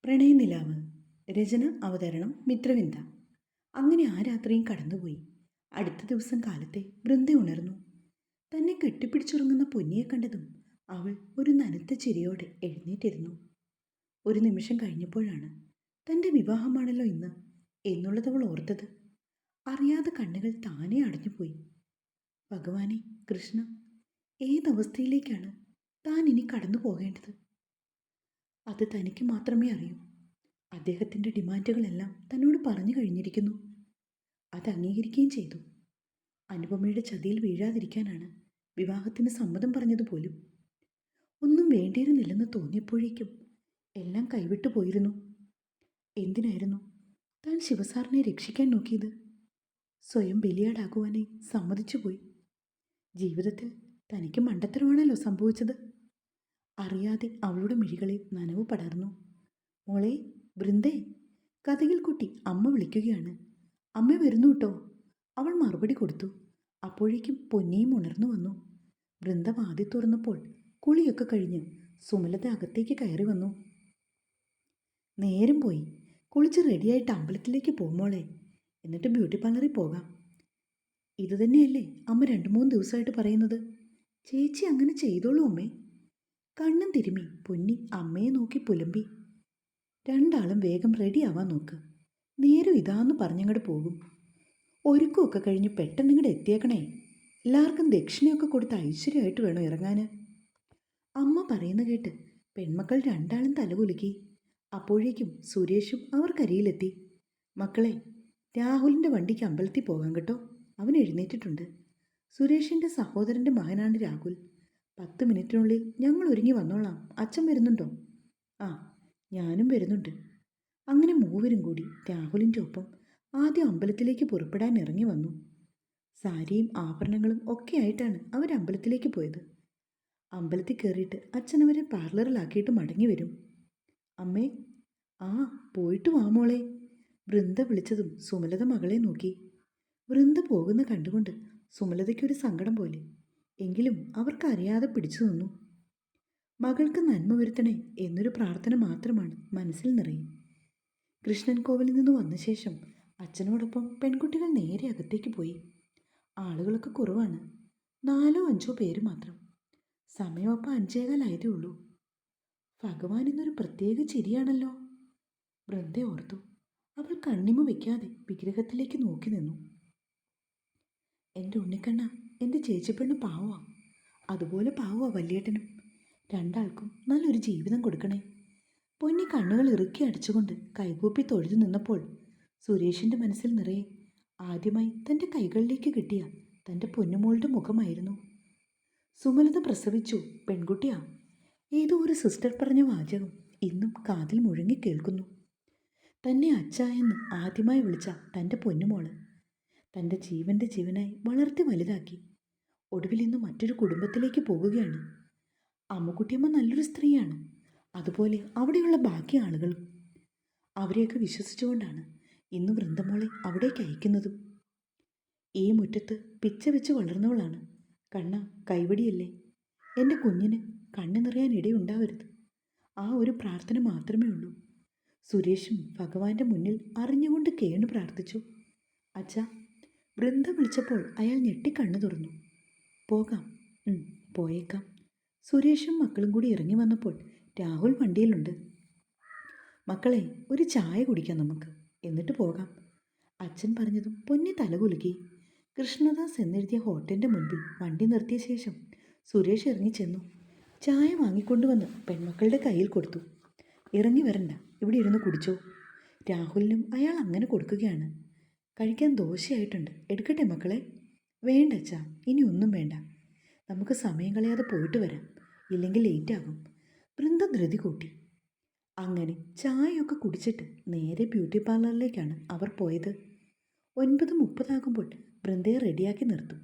പ്രണയനിലാവ്. രചന അവതരണം മിത്രവിന്ദ. അങ്ങനെ ആ രാത്രിയും കടന്നുപോയി. അടുത്ത ദിവസം കാലത്തെ വൃന്ദ ഉണർന്നു. തന്നെ കെട്ടിപ്പിടിച്ചുറങ്ങുന്ന പൊന്നിയെ കണ്ടതും അവൾ ഒരു നനുത്ത ചിരിയോടെ എഴുന്നേറ്റിരുന്നു. ഒരു നിമിഷം കഴിഞ്ഞപ്പോഴാണ് തൻ്റെ വിവാഹമാണല്ലോ ഇന്ന് എന്നുള്ളത് അവൾ ഓർത്തത്. അറിയാതെ കണ്ണുകൾ താനെ അടഞ്ഞുപോയി. ഭഗവാനെ, കൃഷ്ണ, ഏതവസ്ഥയിലേക്കാണ് താൻ ഇനി കടന്നു പോകേണ്ടത്? അത് തനിക്ക് മാത്രമേ അറിയൂ. അദ്ദേഹത്തിൻ്റെ ഡിമാൻഡുകളെല്ലാം തന്നോട് പറഞ്ഞു കഴിഞ്ഞിരിക്കുന്നു. അത് അംഗീകരിക്കുകയും ചെയ്തു. അനുപമയുടെ ചതിയിൽ വീഴാതിരിക്കാനാണ് വിവാഹത്തിന് സമ്മതം പറഞ്ഞതുപോലും. ഒന്നും വേണ്ടിയിരുന്നില്ലെന്ന് തോന്നിയപ്പോഴേക്കും എല്ലാം കൈവിട്ടു പോയിരുന്നു. എന്തിനായിരുന്നു താൻ ശിവസാറിനെ രക്ഷിക്കാൻ നോക്കിയത്? സ്വയം ബലിയാടാകുവാനായി സമ്മതിച്ചുപോയി. ജീവിതത്തിൽ തനിക്ക് മണ്ടത്തരമാണല്ലോ സംഭവിച്ചത്. അറിയാതെ അവളുടെ മിഴികളിൽ നനവ് പടർന്നു. മോളെ, വൃന്ദേ, കഥകിൽ കുട്ടി അമ്മ വിളിക്കുകയാണ്. അമ്മ വരുന്നു കേട്ടോ, അവൾ മറുപടി കൊടുത്തു. അപ്പോഴേക്കും പൊന്നിയും ഉണർന്നു വന്നു. വൃന്ദ വാതി തുറന്നപ്പോൾ കുളിയൊക്കെ കഴിഞ്ഞ് സുമലത അകത്തേക്ക് കയറി വന്നു. നേരം പോയി, കുളിച്ച് റെഡിയായിട്ട് അമ്പലത്തിലേക്ക് പോകുമോളെ, എന്നിട്ട് ബ്യൂട്ടി പാർലറിൽ പോകാം. ഇതുതന്നെയല്ലേ അമ്മ 2-3 ദിവസമായിട്ട് പറയുന്നത്? ചേച്ചി അങ്ങനെ ചെയ്തോളൂ അമ്മേ. കണ്ണും തിരുമ്മി പൊന്നി അമ്മയെ നോക്കി പുലമ്പി. രണ്ടാളും വേഗം റെഡിയാവാൻ നോക്ക്. നേരം ഇതാന്ന് പറഞ്ഞങ്ങോട്ട് പോകും. ഒരുക്കമൊക്കെ കഴിഞ്ഞ് പെട്ടെന്ന് ഇങ്ങോട്ട് എത്തിയേക്കണേ. എല്ലാവർക്കും ദക്ഷിണയൊക്കെ കൊടുത്ത് ഐശ്വര്യമായിട്ട് വേണം ഇറങ്ങാൻ. അമ്മ പറയുന്ന കേട്ട് പെൺമക്കൾ രണ്ടാളും തലകുലുക്കി. അപ്പോഴേക്കും സുരേഷും അവർക്കരിയിലെത്തി. മക്കളെ, രാഹുലിൻ്റെ വണ്ടിക്ക് അമ്പലത്തിൽ പോകാം കേട്ടോ, അവൻ എഴുന്നേറ്റിട്ടുണ്ട്. സുരേഷിൻ്റെ സഹോദരൻ്റെ മകനാണ് രാഹുൽ. 10 മിനിറ്റിനുള്ളിൽ ഞങ്ങൾ ഒരുങ്ങി വന്നോളാം. അച്ഛൻ വരുന്നുണ്ടോ? ആ, ഞാനും വരുന്നുണ്ട്. അങ്ങനെ മൂവരും കൂടി രാഹുലിൻ്റെ ഒപ്പം ആദ്യം അമ്പലത്തിലേക്ക് പുറപ്പെടാൻ ഇറങ്ങി വന്നു. സാരിയും ആഭരണങ്ങളും ഒക്കെ ആയിട്ടാണ് അവർ അമ്പലത്തിലേക്ക് പോയത്. അമ്പലത്തിൽ കയറിയിട്ട് അച്ഛൻ അവരെ പാർലറിലാക്കിയിട്ട് മടങ്ങി വരും. അമ്മേ, ആ പോയിട്ട് വാ മോളെ. വൃന്ദ വിളിച്ചതും സുമലത മകളെ നോക്കി. വൃന്ദ പോകുന്ന കണ്ടുകൊണ്ട് സുമലതയ്ക്കൊരു സങ്കടം പോലെ. എങ്കിലും അവർക്കറിയാതെ പിടിച്ചു നിന്നു. മകൾക്ക് നന്മ വരുത്തണേ എന്നൊരു പ്രാർത്ഥന മാത്രമാണ് മനസ്സിൽ നിറയും. കൃഷ്ണൻ കോവിലിൽ നിന്ന് വന്ന ശേഷം അച്ഛനോടൊപ്പം പെൺകുട്ടികൾ നേരെ അകത്തേക്ക് പോയി. ആളുകളൊക്കെ കുറവാണ്, 4-5 പേര് മാത്രം. സമയം അപ്പം 5:15 ഉള്ളൂ. ഭഗവാൻ ഇന്നൊരു പ്രത്യേക ചിരിയാണല്ലോ, വൃന്ദ ഓർത്തു. അവൾ കണ്ണിമ വയ്ക്കാതെ വിഗ്രഹത്തിലേക്ക് നോക്കി നിന്നു. എൻ്റെ ഉണ്ണിക്കണ്ണ, എൻ്റെ ചേച്ചിപ്പെണ്ണ് പാവമാണ്. അതുപോലെ പാവമാണ് വല്യേട്ടനും. രണ്ടാൾക്കും നല്ലൊരു ജീവിതം കൊടുക്കണേ. പൊന്നി കണ്ണുകൾ ഇറുക്കി അടിച്ചുകൊണ്ട് കൈകൂപ്പി തൊഴുതു നിന്നപ്പോൾ സുരേഷിൻ്റെ മനസ്സിൽ നിറയെ ആദ്യമായി തൻ്റെ കൈകളിലേക്ക് കിട്ടിയ തൻ്റെ പൊന്നുമോളുടെ മുഖമായിരുന്നു. സുമലത പ്രസവിച്ചു, പെൺകുട്ടിയാ. ഏതോ ഒരു സിസ്റ്റർ പറഞ്ഞ വാചകം ഇന്നും കാതിൽ മുഴങ്ങി കേൾക്കുന്നു. തന്നെ അച്ഛ എന്ന് ആദ്യമായി വിളിച്ച തൻ്റെ പൊന്നുമോള് തൻ്റെ ജീവൻ്റെ ജീവനായി വളർത്തി വലുതാക്കി ഒടുവിൽ ഇന്ന് മറ്റൊരു കുടുംബത്തിലേക്ക് പോകുകയാണ്. അമ്മുക്കുട്ടിയമ്മ നല്ലൊരു സ്ത്രീയാണ്, അതുപോലെ അവിടെയുള്ള ബാക്കി ആളുകളും. അവരെയൊക്കെ വിശ്വസിച്ചുകൊണ്ടാണ് ഇന്ന് വൃന്ദമോളെ അവിടേക്ക് അയക്കുന്നതും. ഈ മുറ്റത്ത് പിച്ച വെച്ച് വളർന്നവളാണ്. കണ്ണ, കൈവടിയല്ലേ. എൻ്റെ കുഞ്ഞിന് കണ്ണു നിറയാൻ ഇടയുണ്ടാവരുത്. ആ ഒരു പ്രാർത്ഥന മാത്രമേ ഉള്ളൂ. സുരേഷും ഭഗവാന്റെ മുന്നിൽ അറിഞ്ഞുകൊണ്ട് കേണു പ്രാർത്ഥിച്ചു. അച്ഛാ, വൃന്ദ വിളിച്ചപ്പോൾ അയാൾ ഞെട്ടിക്കണ്ണു തുറന്നു. പോകാം, പോയേക്കാം. സുരേഷും മക്കളും കൂടി ഇറങ്ങി വന്നപ്പോൾ രാഹുൽ വണ്ടിയിലുണ്ട്. മക്കളെ, ഒരു ചായ കുടിക്കാം നമുക്ക്, എന്നിട്ട് പോകാം. അച്ഛൻ പറഞ്ഞതും പൊന്നി തലകുലുക്കി. കൃഷ്ണദാസ് എന്നെഴുതിയ ഹോട്ടലിൻ്റെ മുൻപിൽ വണ്ടി നിർത്തിയ ശേഷം സുരേഷ് ഇറങ്ങി ചെന്നു. ചായ വാങ്ങിക്കൊണ്ടുവന്ന് പെൺമക്കളുടെ കയ്യിൽ കൊടുത്തു. ഇറങ്ങി വരണ്ട, ഇവിടെ ഇരുന്ന് കുടിച്ചോ. രാഹുലിനും അയാൾ അങ്ങനെ കൊടുക്കുകയാണ്. കഴിക്കാൻ ദോശയായിട്ടുണ്ട്, എടുക്കട്ടെ മക്കളെ? വേണ്ട അച്ഛാ, ഇനി ഒന്നും വേണ്ട. നമുക്ക് സമയം കളയാതെ പോയിട്ട് വരാം, ഇല്ലെങ്കിൽ ലേറ്റാകും. വൃന്ദ ധൃതി കൂട്ടി. അങ്ങനെ ചായയൊക്കെ കുടിച്ചിട്ട് നേരെ ബ്യൂട്ടി പാർലറിലേക്കാണ് അവർ പോയത്. 9:30 ആകുമ്പോൾ വൃന്ദയെ റെഡിയാക്കി നിർത്തും.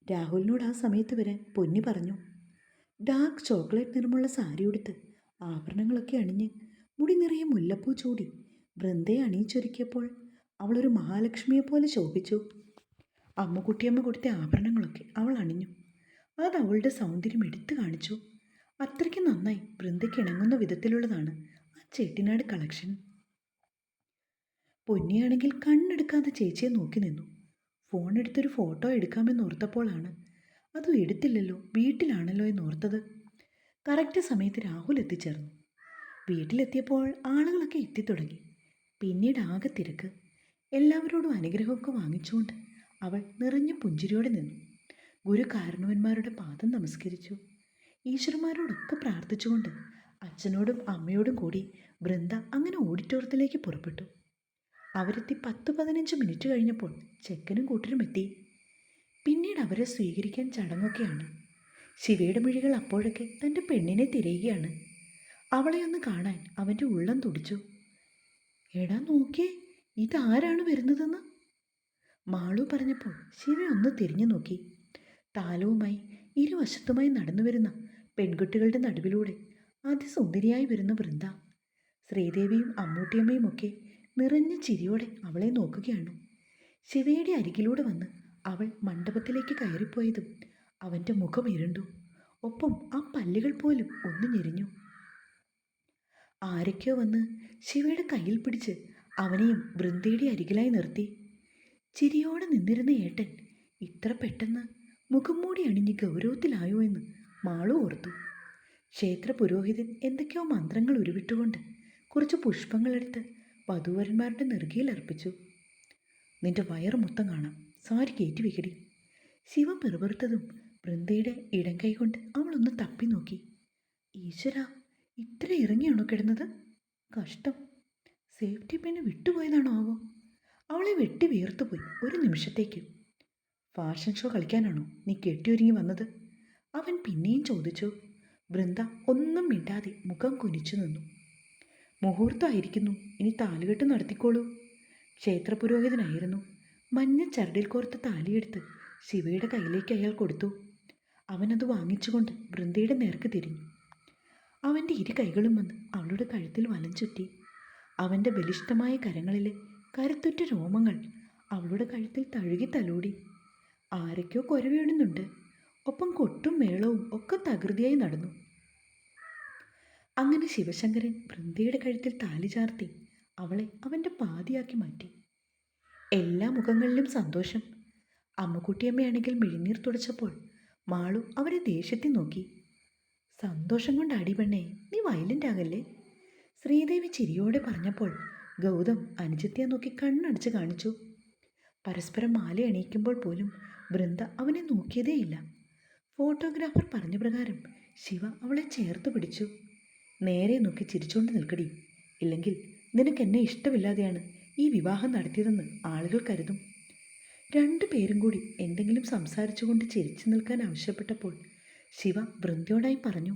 രാഹുലിനോട് ആ സമയത്ത് വരാൻ പൊന്നി പറഞ്ഞു. ഡാർക്ക് ചോക്ലേറ്റ് നിറമുള്ള സാരി ഉടുത്ത് ആഭരണങ്ങളൊക്കെ അണിഞ്ഞ് മുടി നിറയെ മുല്ലപ്പൂ ചൂടി വൃന്ദയെ അണിയിച്ചൊരുക്കിയപ്പോൾ അവളൊരു മഹാലക്ഷ്മിയെപ്പോലെ ശോഭിച്ചു. അമ്മുക്കുട്ടിയമ്മ കൊടുത്ത ആഭരണങ്ങളൊക്കെ അവൾ അണിഞ്ഞു. അത് അവളുടെ സൗന്ദര്യം എടുത്തു കാണിച്ചു. അത്രയ്ക്ക് നന്നായി വൃന്ദയ്ക്ക് ഇണങ്ങുന്ന വിധത്തിലുള്ളതാണ് ആ ചെട്ടിനാട് കളക്ഷൻ. പൊന്നിയാണെങ്കിൽ കണ്ണെടുക്കാതെ ചേച്ചിയെ നോക്കി നിന്നു. ഫോൺ എടുത്തൊരു ഫോട്ടോ എടുക്കാമെന്നോർത്തപ്പോഴാണ് അതും എടുത്തില്ലല്ലോ, വീട്ടിലാണല്ലോ എന്നോർത്തത്. കറക്റ്റ് സമയത്ത് രാഹുൽ എത്തിച്ചേർന്നു. വീട്ടിലെത്തിയപ്പോൾ ആളുകളൊക്കെ എത്തിത്തുടങ്ങി. പിന്നീട് ആകെ തിരക്ക്. എല്ലാവരോടും അനുഗ്രഹമൊക്കെ വാങ്ങിച്ചുകൊണ്ട് അവൾ നിറഞ്ഞ പുഞ്ചിരിയോടെ നിന്നു. ഗുരു കാരണവന്മാരുടെ പാദം നമസ്കരിച്ചു. ഈശ്വരന്മാരോടൊക്കെ പ്രാർത്ഥിച്ചുകൊണ്ട് അച്ഛനോടും അമ്മയോടും കൂടി വൃന്ദ അങ്ങനെ ഓഡിറ്റോറിയത്തിലേക്ക് പുറപ്പെട്ടു. അവരെത്തി 10-15 മിനിറ്റ് കഴിഞ്ഞപ്പോൾ ചെക്കനും കൂട്ടരും എത്തി. പിന്നീട് അവരെ സ്വീകരിക്കാൻ ചടങ്ങൊക്കെയാണ്. ശിവയുടെ മിഴികൾ അപ്പോഴൊക്കെ തൻ്റെ പെണ്ണിനെ തിരയുകയാണ്. അവളെ ഒന്ന് കാണാൻ അവൻ്റെ ഉള്ളം തുടിച്ചു. എടാ നോക്കിയേ, ഇതാരാണ് വരുന്നതെന്ന് മാളു പറഞ്ഞപ്പോൾ ശിവ ഒന്ന് തിരിഞ്ഞു നോക്കി. താലവുമായി ഇരുവശത്തുമായി നടന്നു വരുന്ന പെൺകുട്ടികളുടെ നടുവിലൂടെ അതിസുന്ദരിയായി വരുന്ന വൃന്ദ. ശ്രീദേവിയും അമ്മൂട്ടിയമ്മയും ഒക്കെ നിറഞ്ഞ ചിരിയോടെ അവളെ നോക്കുകയാണ്. ശിവയുടെ അരികിലൂടെ വന്ന് അവൾ മണ്ഡപത്തിലേക്ക് കയറിപ്പോയതും അവൻ്റെ മുഖം ഇരുണ്ടു. ഒപ്പം ആ പല്ലുകൾ പോലും ഒന്ന് ഞെരിഞ്ഞു. ആരൊക്കെയോ വന്ന് ശിവയുടെ കയ്യിൽ പിടിച്ച് അവനെയും വൃന്ദയുടെ അരികിലായി നിർത്തി. ചിരിയോടെ നിന്നിരുന്ന ഏട്ടൻ ഇത്ര പെട്ടെന്ന് മുഖം മൂടി അണിഞ്ഞ് ഗൗരവത്തിലായോ എന്ന് മാളു ഓർത്തു. ക്ഷേത്ര പുരോഹിതൻ എന്തൊക്കെയോ മന്ത്രങ്ങൾ ഉരുവിട്ടുകൊണ്ട് കുറച്ച് പുഷ്പങ്ങളെടുത്ത് വധൂവരന്മാരുടെ നെറുകയിൽ അർപ്പിച്ചു. നിന്റെ വയറ് മൊത്തം കാണാം, സാരി കയറ്റി വെക്കടി. ശിവ പെറുപെറുത്തതും വൃന്ദയുടെ ഇടം കൈകൊണ്ട് അവളൊന്ന് തപ്പി നോക്കി. ഈശ്വര, ഇത്ര ഇറങ്ങിയാണോ കിടന്നത്? കഷ്ടം. സേഫ്റ്റി പിന്ന് വിട്ടുപോയതാണോ ആവോ? അവളെ വെട്ടി വീർത്തുപോയി ഒരു നിമിഷത്തേക്ക്. ഫാഷൻ ഷോ കളിക്കാനാണോ നീ കെട്ടിയൊരുങ്ങി വന്നത്? അവൻ പിന്നെയും ചോദിച്ചു. വൃന്ദ ഒന്നും മിണ്ടാതെ മുഖം കുനിച്ചു നിന്നു. മുഹൂർത്തമായിരിക്കുന്നു, ഇനി താലികെട്ട് നടത്തിക്കോളൂ. ക്ഷേത്രപുരോഹിതനായിരുന്നു. മഞ്ഞ ചരടിൽ കോർത്ത് താലിയെടുത്ത് ശിവയുടെ കയ്യിലേക്ക് അയാൾ കൊടുത്തു. അവനത് വാങ്ങിച്ചുകൊണ്ട് വൃന്ദയുടെ നേർക്ക് തിരിഞ്ഞു. അവൻ്റെ ഇരു കൈകളും വന്ന് അവളുടെ കഴുത്തിൽ വലം ചുറ്റി. അവൻ്റെ ബലിഷ്ഠമായ കരങ്ങളിലെ കരുത്തുറ്റ രോമങ്ങൾ അവളുടെ കഴുത്തിൽ തഴുകി തലോടി. ആരൊക്കെയോ കൊരവിടുന്നുണ്ട്. ഒപ്പം കൊട്ടും മേളവും ഒക്കെ തകൃതിയായി നടന്നു. അങ്ങനെ ശിവശങ്കരൻ വൃന്ദയുടെ കഴുത്തിൽ താലി ചാർത്തി അവളെ അവൻ്റെ പാതിയാക്കി മാറ്റി. എല്ലാ മുഖങ്ങളിലും സന്തോഷം. അമ്മുക്കുട്ടിയമ്മയാണെങ്കിൽ മിഴിനീർ തുടച്ചപ്പോൾ മാളു അവരെ ദേഷ്യത്തിൽ നോക്കി. സന്തോഷം കൊണ്ട് അടിപെണ്ണേ, നീ വയലൻ്റ് ആകല്ലേ? ശ്രീദേവി ചിരിയോടെ പറഞ്ഞപ്പോൾ ഗൗതം അനുജത്തിയെ നോക്കി കണ്ണടച്ച് കാണിച്ചു. പരസ്പരം മാല അണിയിക്കുമ്പോൾ പോലും വൃന്ദ അവനെ നോക്കിയതേയില്ല. ഫോട്ടോഗ്രാഫർ പറഞ്ഞ പ്രകാരം ശിവ അവളെ ചേർത്ത് പിടിച്ചു. നേരെ നോക്കി ചിരിച്ചുകൊണ്ട് നിൽക്കടി, ഇല്ലെങ്കിൽ നിനക്കെന്നെ ഇഷ്ടമില്ലാതെയാണ് ഈ വിവാഹം നടത്തിയതെന്ന് ആളുകൾ കരുതും. രണ്ടുപേരും കൂടി എന്തെങ്കിലും സംസാരിച്ചുകൊണ്ട് ചിരിച്ചു നിൽക്കാൻ ആവശ്യപ്പെട്ടപ്പോൾ ശിവ വൃന്ദയോടായി പറഞ്ഞു.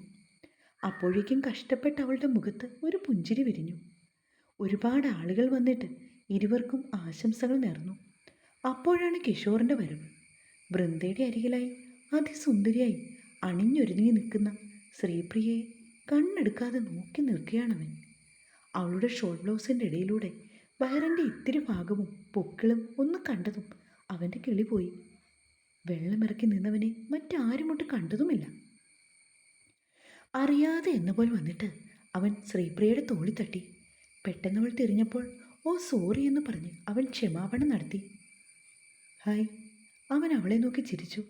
അപ്പോഴേക്കും കഷ്ടപ്പെട്ട അവളുടെ മുഖത്ത് ഒരു പുഞ്ചിരി വിരിഞ്ഞു. ഒരുപാട് ആളുകൾ വന്നിട്ട് ഇരുവർക്കും ആശംസകൾ നേർന്നു. അപ്പോഴാണ് കിഷോറിൻ്റെ വരവ്. വൃന്ദയുടെ അരികിലായി അതിസുന്ദരിയായി അണിഞ്ഞൊരുങ്ങി നിൽക്കുന്ന ശ്രീപ്രിയയെ കണ്ണെടുക്കാതെ നോക്കി നിൽക്കുകയാണവൻ. അവളുടെ ഷോർട്ട് ബ്ലൗസിൻ്റെ ഇടയിലൂടെ വയറിൻ്റെ ഇത്തിരി ഭാഗവും പൊക്കിളും ഒന്ന് കണ്ടതും അവൻ്റെ കിളി പോയി. വെള്ളമിറക്കി നിന്നവനെ മറ്റാരുമൊട്ട് കണ്ടതുമില്ല. അറിയാതെ എന്നപോലെ വന്നിട്ട് അവൻ ശ്രീപ്രിയയുടെ തോളി തട്ടി. പെട്ടെന്നവൾ തിരിഞ്ഞപ്പോൾ ഓ സോറി എന്ന് പറഞ്ഞ് അവൻ ക്ഷമാപണം നടത്തി. ഹായ്. അവൻ അവളെ നോക്കി ചിരിച്ചു.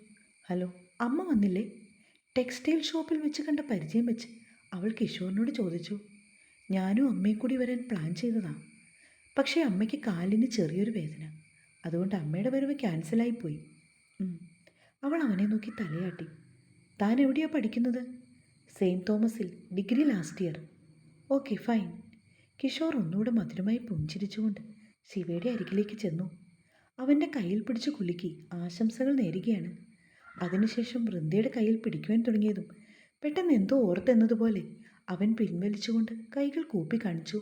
ഹലോ, അമ്മ വന്നില്ലേ? ടെക്സ്റ്റൈൽ ഷോപ്പിൽ വെച്ച് കണ്ട പരിചയം വെച്ച് അവൾ കിഷോറിനോട് ചോദിച്ചു. ഞാനും അമ്മയും കൂടി വരാൻ പ്ലാൻ ചെയ്തതാണ്. പക്ഷേ അമ്മയ്ക്ക് കാലിന് ചെറിയൊരു വേദന, അതുകൊണ്ട് അമ്മയുടെ വരവ് ക്യാൻസലായിപ്പോയി. അവൾ അവനെ നോക്കി തലയാട്ടി. താൻ എവിടെയാണ് പഠിക്കുന്നത്? സെയിൻറ്റ് തോമസിൽ, degree last year. Okay fine. Kishore ഒന്നുകൂടെ മധുരമായി പുഞ്ചിരിച്ചുകൊണ്ട് ശിവയുടെ അരികിലേക്ക് ചെന്നു. അവൻ്റെ കയ്യിൽ പിടിച്ച് കുലുക്കി ആശംസകൾ നേരുകയാണ്. അതിനുശേഷം വൃന്ദയുടെ കയ്യിൽ പിടിക്കുവാൻ തുടങ്ങിയതും പെട്ടെന്ന് എന്തോ ഓർത്തെന്നതുപോലെ അവൻ പിൻവലിച്ചുകൊണ്ട് കൈകൾ കൂപ്പി കാണിച്ചു.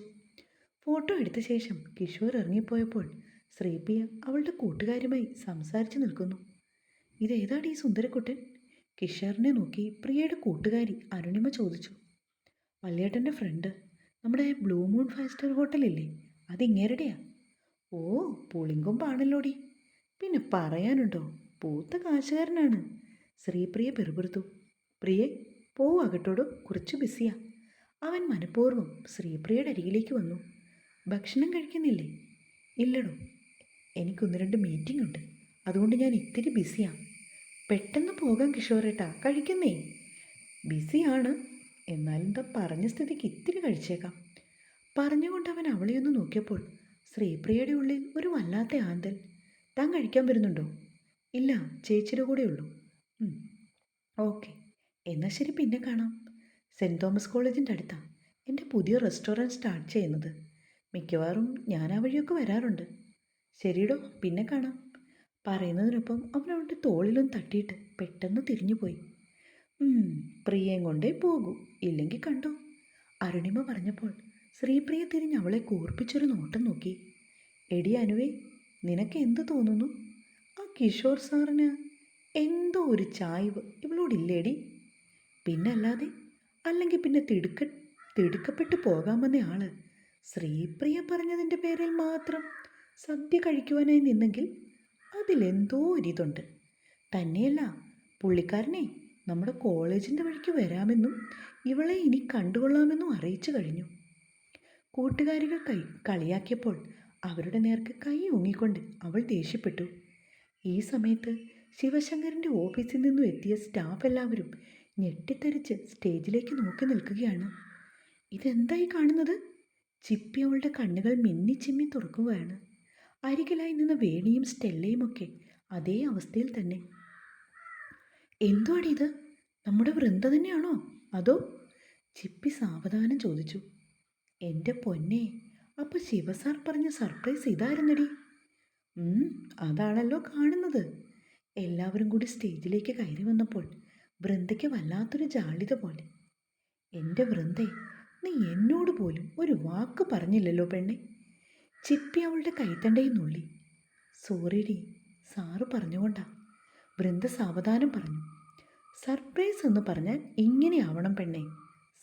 ഫോട്ടോ എടുത്ത ശേഷം കിഷോർ ഇറങ്ങിപ്പോയപ്പോൾ ശ്രീപ്രിയ അവളുടെ കൂട്ടുകാരുമായി സംസാരിച്ചു നിൽക്കുന്നു. ഇതേതാടി ഈ സുന്ദരക്കുട്ടൻ? കിഷോറിനെ നോക്കി പ്രിയയുടെ കൂട്ടുകാരി അരുണിമ ചോദിച്ചു. വല്യേട്ടൻ്റെ ഫ്രണ്ട്, നമ്മുടെ ബ്ലൂ മൂൺ 5 സ്റ്റാർ ഹോട്ടലില്ലേ, അതിങ്ങേരുടെയാ. ഓ, പുളിങ്കൊമ്പാണല്ലോടി. പിന്നെ പറയാനുണ്ടോ, പൂത്ത കാശുകാരനാണ്. ശ്രീപ്രിയ പെറുപെറുത്തു. പ്രിയെ പോവാകട്ടോടോ, കുറച്ച് ബിസിയാ. അവൻ മനഃപൂർവ്വം ശ്രീപ്രിയയുടെ അരികിലേക്ക് വന്നു. ഭക്ഷണം കഴിക്കുന്നില്ലേ? ഇല്ലടോ, എനിക്കൊന്ന് രണ്ട് മീറ്റിംഗ് ഉണ്ട്, അതുകൊണ്ട് ഞാൻ ഇത്തിരി ബിസിയാണ്. പെട്ടെന്ന് പോകാം കിഷോറേട്ടാ, കഴിക്കുന്നേ. ബിസിയാണ്, എന്നാലെന്താ പറഞ്ഞ സ്ഥിതിക്ക് ഇത്തിരി കഴിച്ചേക്കാം. പറഞ്ഞുകൊണ്ട് അവൻ അവളെയൊന്ന് നോക്കിയപ്പോൾ ശ്രീപ്രിയയുടെ ഉള്ളിൽ ഒരു വല്ലാത്ത ആന്തൽ. താൻ കഴിക്കാൻ വരുന്നുണ്ടോ? ഇല്ല, ചേച്ചിയുടെ കൂടെ ഉള്ളൂ. ഓക്കെ, എന്നാൽ ശരി, പിന്നെ കാണാം. സെൻറ് തോമസ് കോളേജിൻ്റെ അടുത്താണ് എൻ്റെ പുതിയ റെസ്റ്റോറൻറ്റ് സ്റ്റാർട്ട് ചെയ്യുന്നത്. മിക്കവാറും ഞാൻ ആ വഴിയൊക്കെ വരാറുണ്ട്. ശരിടോ, പിന്നെ കാണാം. പറയുന്നതിനൊപ്പം അവൻ അവളുടെ തോളിലും തട്ടിയിട്ട് പെട്ടെന്ന് തിരിഞ്ഞുപോയി. പ്രിയയും കൊണ്ടേ പോകൂ, ഇല്ലെങ്കിൽ കണ്ടോ. അരുണിമ പറഞ്ഞപ്പോൾ ശ്രീപ്രിയ തിരിഞ്ഞ് അവളെ കൂർപ്പിച്ചൊരു നോട്ടം നോക്കി. എടി അനുവേ, നിനക്ക് എന്ത് തോന്നുന്നു? ആ കിഷോർ സാറിന് എന്തോ ഒരു ചായ്വ് ഇവളോടില്ലേടി? പിന്നല്ലാതെ, അല്ലെങ്കിൽ പിന്നെ തിടുക്കപ്പെട്ട് പോകാമെന്ന ആള് ശ്രീപ്രിയ പറഞ്ഞതിൻ്റെ പേരിൽ മാത്രം സദ്യ കഴിക്കുവാനായി നിന്നെങ്കിൽ അതിലെന്തോ ഒരിതുണ്ട്. തന്നെയല്ല, പുള്ളിക്കാരനെ നമ്മുടെ കോളേജിൻ്റെ വഴിക്ക് വരാമെന്നും ഇവളെ ഇനി കണ്ടുകൊള്ളാമെന്നും അറിയിച്ചു കഴിഞ്ഞു. കൂട്ടുകാരികൾ കളിയാക്കിയപ്പോൾ അവരുടെ നേർക്ക് കൈ ഊങ്ങിക്കൊണ്ട് അവൾ ദേഷ്യപ്പെട്ടു. ഈ സമയത്ത് ശിവശങ്കരൻ്റെ ഓഫീസിൽ നിന്നും എത്തിയ സ്റ്റാഫ് എല്ലാവരും ഞെട്ടിത്തെറിച്ച് സ്റ്റേജിലേക്ക് നോക്കി നിൽക്കുകയാണ്. ഇതെന്തായി കാണുന്നത്? ചിപ്പി അവളുടെ കണ്ണുകൾ മിന്നിച്ചിമ്മി തുറക്കുകയാണ്. അരികിലായി നിന്ന വേണിയും സ്റ്റെല്ലയും ഒക്കെ അതേ അവസ്ഥയിൽ തന്നെ. എന്തുവാടി ഇത്? നമ്മുടെ വൃന്ദ തന്നെയാണോ? അതോ? ചിപ്പി സാവധാനം ചോദിച്ചു. എൻ്റെ പൊന്നെ, അപ്പോൾ ശിവസാർ പറഞ്ഞ സർപ്രൈസ് ഇതായിരുന്നടി. അതാണല്ലോ കാണുന്നത്. എല്ലാവരും കൂടി സ്റ്റേജിലേക്ക് കയറി വന്നപ്പോൾ വൃന്ദയ്ക്ക് വല്ലാത്തൊരു ജാളിത പോലെ. എൻ്റെ വൃന്ദേ, നീ എന്നോട് പോലും ഒരു വാക്ക് പറഞ്ഞില്ലല്ലോ പെണ്ണെ. ചിപ്പി അവളുടെ കൈത്തണ്ടയിൽ നുള്ളി. സോറിഡി, സാറ് പറഞ്ഞുകൊണ്ടാ. വൃന്ദ സാവധാനം പറഞ്ഞു. സർപ്രൈസ് എന്ന് പറഞ്ഞാൽ ഇങ്ങനെ ആവണം പെണ്ണെ,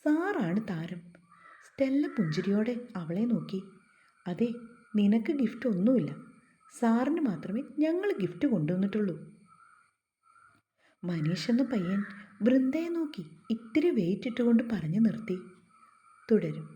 സാറാണ് താരം. സ്റ്റെല്ല പുഞ്ചിരിയോടെ അവളെ നോക്കി. അതെ, നിനക്ക് ഗിഫ്റ്റ് ഒന്നുമില്ല, സാറിന് മാത്രമേ ഞങ്ങൾ ഗിഫ്റ്റ് കൊണ്ടുവന്നിട്ടുള്ളൂ. മനീഷ് എന്ന പയ്യൻ വൃന്ദയെ നോക്കി ഇത്തിരി വെയിറ്റ് ഇട്ടുകൊണ്ട് പറഞ്ഞു നിർത്തി. തുടരും.